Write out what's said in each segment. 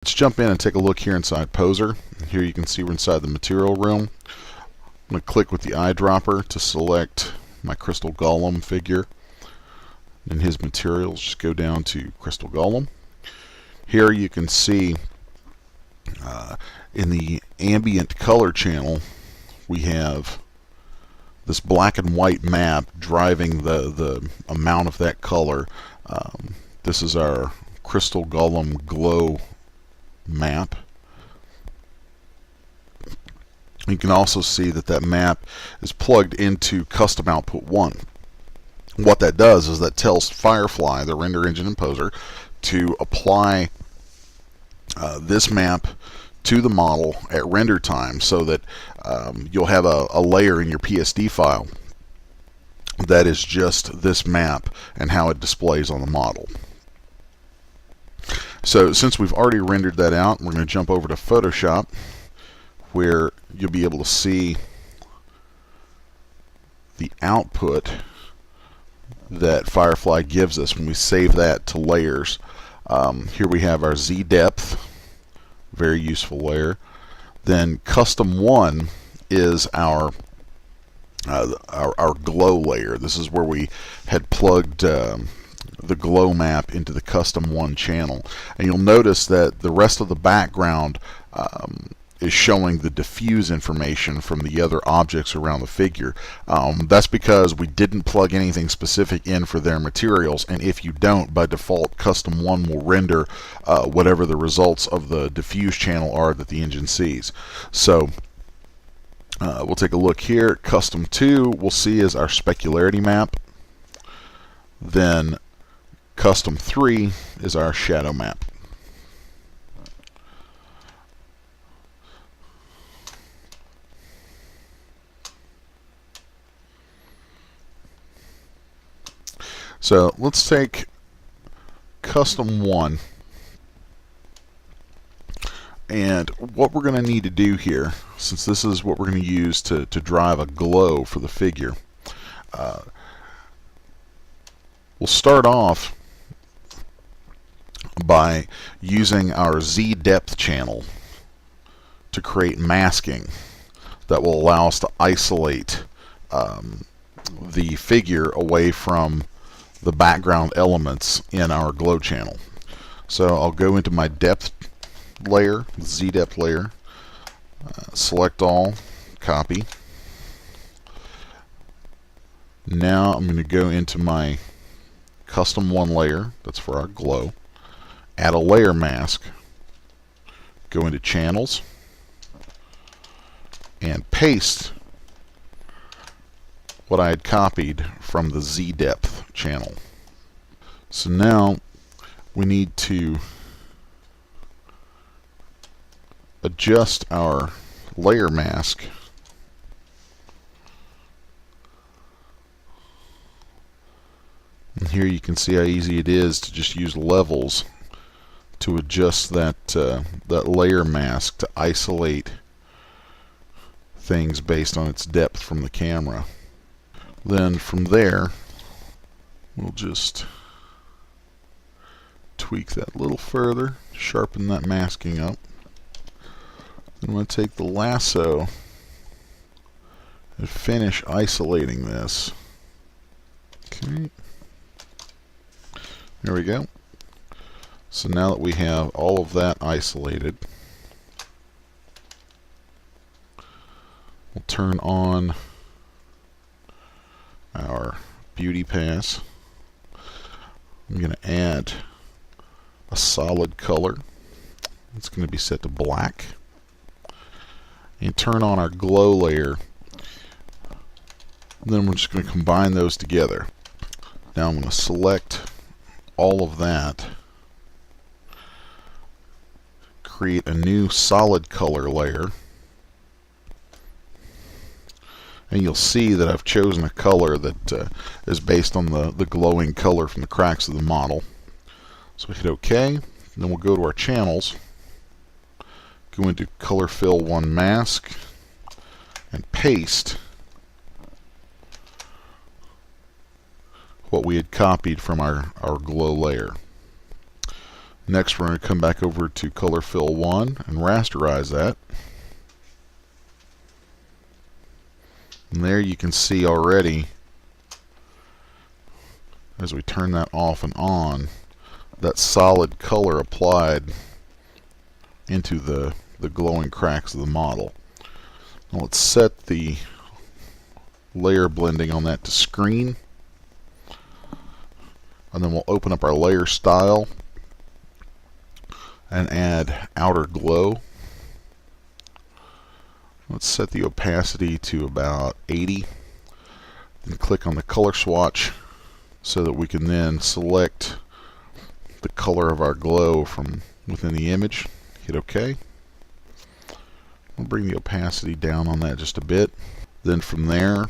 Let's jump in and take a look here inside Poser. Here you can see we're inside the material room. I'm going to click with the eyedropper to select my Crystal Golem figure. In his materials, just go down to Crystal Golem. Here you can see in the ambient color channel we have this black and white map driving the amount of that color. This is our Crystal Golem glow map. You can also see that that map is plugged into Custom Output 1. What that does is that tells Firefly, the render engine in Poser, to apply this map to the model at render time, so that you'll have a layer in your PSD file that is just this map and how it displays on the model. So since we've already rendered that out, we're going to jump over to Photoshop, where you'll be able to see the output that Firefly gives us when we save that to layers. Here we have our Z depth, very useful layer. Then Custom 1 is our glow layer. This is where we had plugged the glow map into the Custom 1 channel. And you'll notice that the rest of the background is showing the diffuse information from the other objects around the figure. That's because we didn't plug anything specific in for their materials, and if you don't, by default Custom 1 will render whatever the results of the diffuse channel are that the engine sees. So we'll take a look here. Custom 2 we'll see is our specularity map. Then Custom 3 is our shadow map. So let's take Custom 1, and what we're going to need to do here, since this is what we're going to use to drive a glow for the figure, we'll start off by using our Z depth channel to create masking that will allow us to isolate the figure away from the background elements in our glow channel. So I'll go into my depth layer, Z depth layer, select all, copy. Now I'm going to go into my Custom 1 layer, that's for our glow, add a layer mask, go into channels, and paste what I had copied from the Z depth channel. So now we need to adjust our layer mask and here you can see how easy it is to just use levels to adjust that layer mask to isolate things based on its depth from the camera. Then from there we'll just tweak that a little further, sharpen that masking up. Then I'm going to take the lasso and finish isolating this. Okay, there we go. So now that we have all of that isolated, we'll turn on our beauty pass. I'm going to add a solid color. It's going to be set to black. And turn on our glow layer. And then we're just going to combine those together. Now I'm going to select all of that, create a new solid color layer, and you'll see that I've chosen a color that is based on the glowing color from the cracks of the model. So we hit OK, and then we'll go to our channels, go into Color Fill 1 Mask, and paste what we had copied from our glow layer. Next, we're going to come back over to Color Fill 1 and rasterize that. And there you can see already, as we turn that off and on, that solid color applied into the glowing cracks of the model. Now let's set the layer blending on that to screen, and then we'll open up our layer style and add outer glow. Let's set the opacity to about 80, and click on the color swatch so that we can then select the color of our glow from within the image. Hit OK. We'll bring the opacity down on that just a bit. Then from there,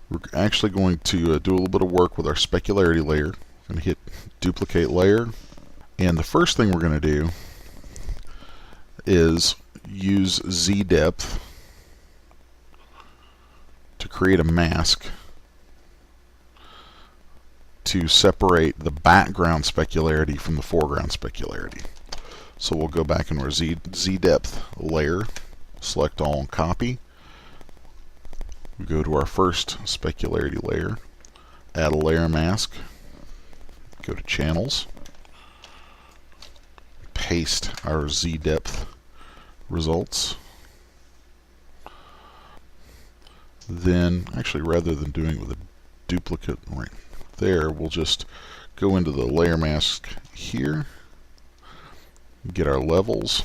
we're actually going to do a little bit of work with our specularity layer. I'm going to hit duplicate layer, and the first thing we're going to do is use Z depth to create a mask to separate the background specularity from the foreground specularity. So we'll go back in our Z depth layer, select all and copy. We go to our first specularity layer, add a layer mask, go to channels, paste our Z depth results. Then, actually, rather than doing it with a duplicate right there, we'll just go into the layer mask here, get our levels,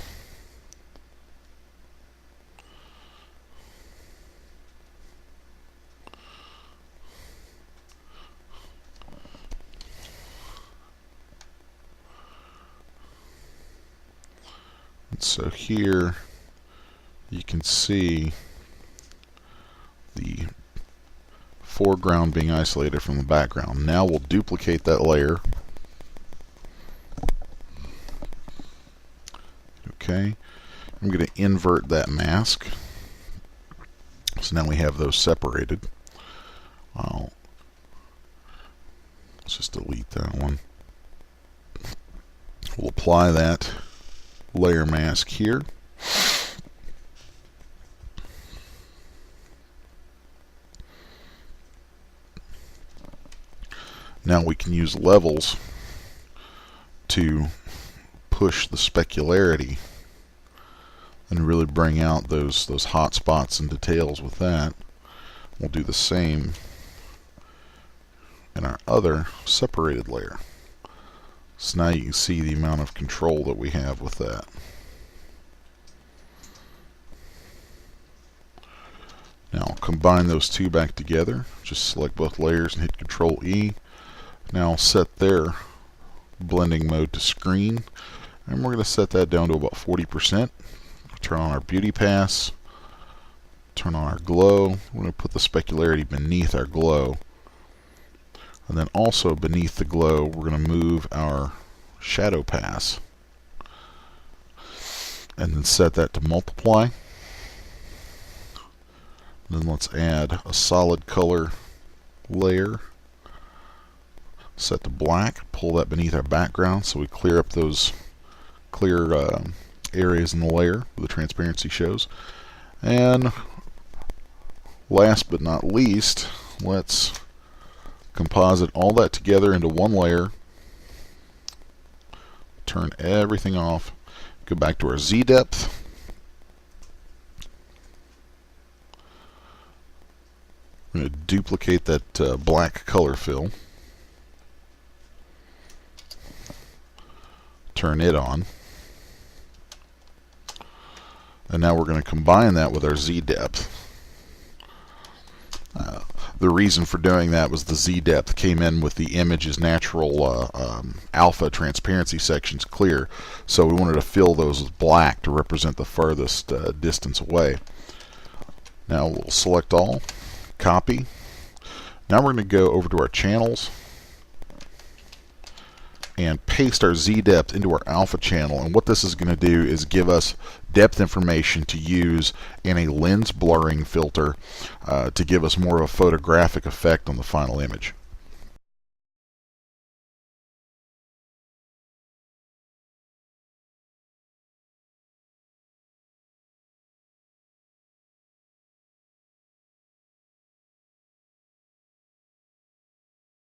and so here you can see the foreground being isolated from the background. Now we'll duplicate that layer. Okay, I'm going to invert that mask. So now we have those separated. Let's just delete that one. We'll apply that layer mask here. Now we can use levels to push the specularity and really bring out those hot spots and details with that. We'll do the same in our other separated layer. So now you can see the amount of control that we have with that. Now I'll combine those two back together. Just select both layers and hit Control E. Now set their blending mode to screen, and we're going to set that down to about 40%. Turn on our beauty pass, turn on our glow. We're going to put the specularity beneath our glow, and then also beneath the glow we're going to move our shadow pass, and then set that to multiply. Then let's add a solid color layer, set to black, pull that beneath our background so we clear up those clear areas in the layer where the transparency shows. And last but not least, let's composite all that together into one layer, turn everything off, go back to our Z depth, we're going to duplicate that black color fill, turn it on, and now we're going to combine that with our Z depth. The reason for doing that was the Z depth came in with the image's natural alpha transparency sections clear, so we wanted to fill those with black to represent the farthest distance away. Now we'll select all, copy. Now we're going to go over to our channels and paste our Z depth into our alpha channel, and what this is going to do is give us depth information to use in a lens blurring filter to give us more of a photographic effect on the final image.